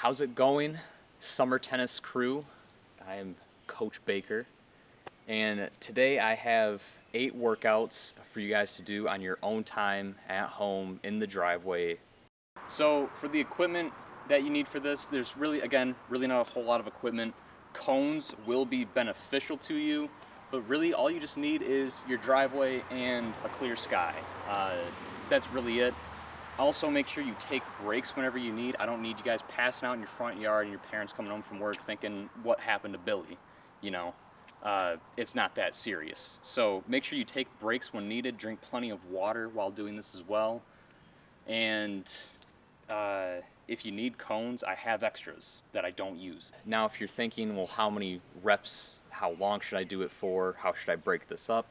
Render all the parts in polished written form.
How's it going, Summer Tennis crew? I am Coach Baker, and today I have 8 workouts for you guys to do on your own time, at home, in the driveway. So for the equipment that you need for this, there's really not a whole lot of equipment. Cones will be beneficial to you, but really all you just need is your driveway and a clear sky. That's really it. Also, make sure you take breaks whenever you need. I don't need you guys passing out in your front yard and your parents coming home from work thinking, what happened to Billy? You know, it's not that serious. So make sure you take breaks when needed. Drink plenty of water while doing this as well. And if you need cones, I have extras that I don't use. Now, if you're thinking, well, how many reps, how long should I do it for? How should I break this up?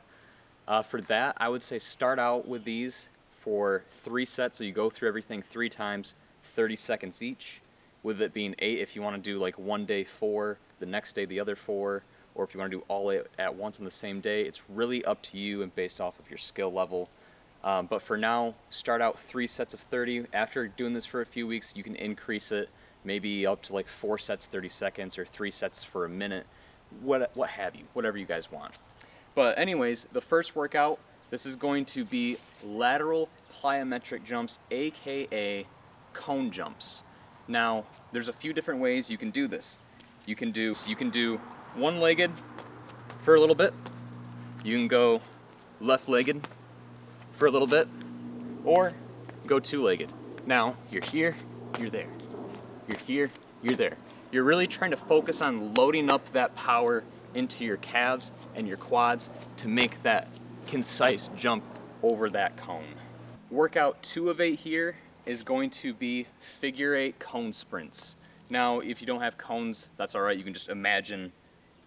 For that, I would say start out with these for 3 sets, so you go through everything 3 times, 30 seconds each, with it being 8 if you want to do like one day 4, the next day the other 4, or if you want to do all 8 at once on the same day. It's really up to you and based off of your skill level. But for now, start out 3 sets of 30. After doing this for a few weeks, you can increase it maybe up to like 4 sets 30 seconds or 3 sets for a minute, what have you, whatever you guys want. But anyways, the first workout, this is going to be lateral plyometric jumps, aka cone jumps. Now, there's a few different ways you can do this. You can do one-legged for a little bit. You can go left-legged for a little bit, or go 2-legged. Now, you're here, you're there. You're here, you're there. You're really trying to focus on loading up that power into your calves and your quads to make that concise jump over that cone. Workout 2 of 8 here is going to be figure 8 cone sprints. Now, if you don't have cones, that's all right. You can just imagine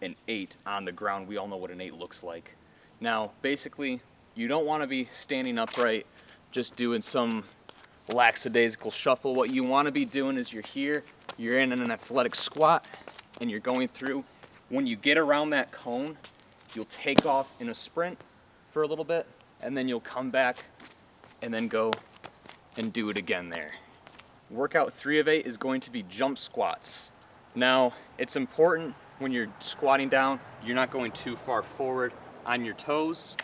an 8 on the ground. We all know what an 8 looks like. Now, basically, you don't want to be standing upright, just doing some lackadaisical shuffle. What you want to be doing is you're here, you're in an athletic squat, and you're going through. When you get around that cone, you'll take off in a sprint for a little bit, and then you'll come back and then go and do it again there. Workout 3 of 8 is going to be jump squats. Now, it's important when you're squatting down, you're not going too far forward on your toes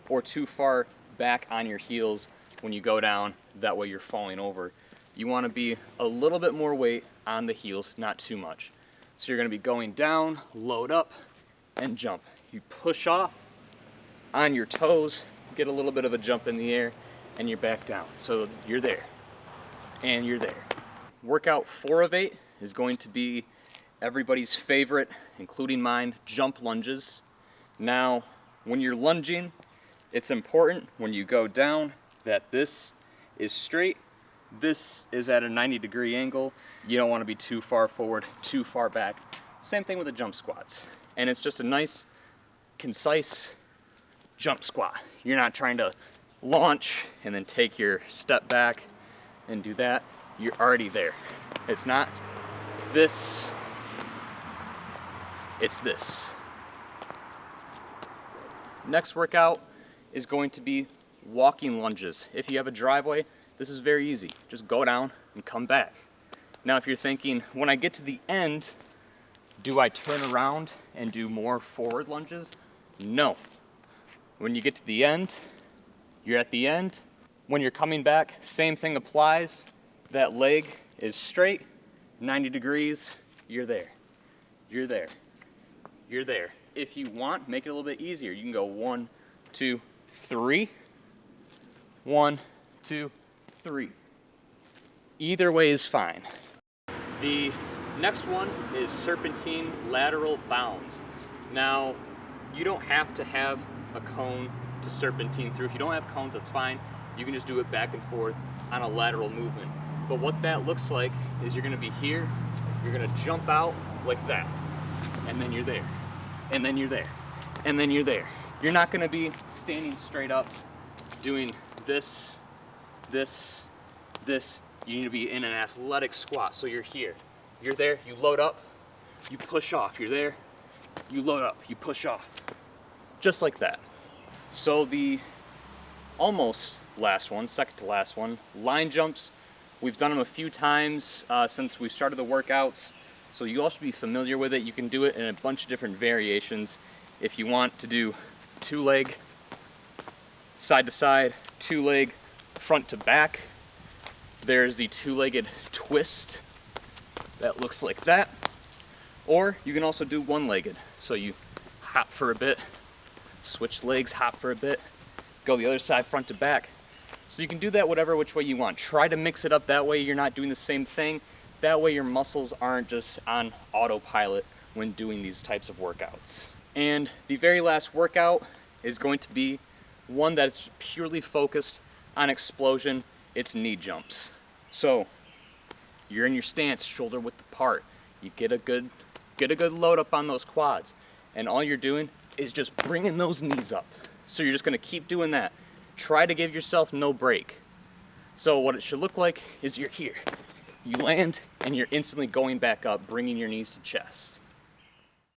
or too far back on your heels when you go down, that way you're falling over. You want to be a little bit more weight on the heels, not too much. So you're going to be going down, load up, and jump. You push off on your toes, get a little bit of a jump in the air, and you're back down. So you're there, and you're there. Workout 4 of 8 is going to be everybody's favorite, including mine, jump lunges. Now, when you're lunging, it's important when you go down that this is straight, this is at a 90-degree angle. You don't want to be too far forward, too far back. Same thing with the jump squats. And it's just a nice, concise jump squat. You're not trying to launch and then take your step back and do that. You're already there. It's not this, it's this. Next workout is going to be walking lunges. If you have a driveway, this is very easy. Just go down and come back. Now, if you're thinking, when I get to the end, do I turn around and do more forward lunges? No. When you get to the end, you're at the end. When you're coming back, same thing applies. That leg is straight, 90 degrees, you're there. You're there. You're there. If you want, make it a little bit easier. You can go 1, 2, 3. 1, 2, 3. Either way is fine. The next one is serpentine lateral bounds. Now, you don't have to have a cone to serpentine through. If you don't have cones, that's fine. You can just do it back and forth on a lateral movement. But what that looks like is you're gonna be here, you're gonna jump out like that, and then you're there, and then you're there, and then you're there. You're not gonna be standing straight up doing this, this, this. You need to be in an athletic squat. So you're here, you're there, you load up, you push off, you're there, you load up, you push off. Just like that. So the almost last one, second to last one, line jumps We've done them a few times since we've started the workouts, so you all should be familiar with it. You can do it in a bunch of different variations. If you want to do 2-leg side to side, 2-leg front to back, there's the 2-legged twist that looks like that. Or you can also do 1-legged. So you hop for a bit, switch legs, hop for a bit, go the other side front to back. So you can do that whatever which way you want. Try to mix it up, that way you're not doing the same thing. That way your muscles aren't just on autopilot when doing these types of workouts. And the very last workout is going to be one that's purely focused on explosion. It's knee jumps. So you're in your stance, shoulder width apart. You get a good load up on those quads. And all you're doing is just bringing those knees up. So you're just gonna keep doing that. Try to give yourself no break. So what it should look like is you're here. You land and you're instantly going back up, bringing your knees to chest.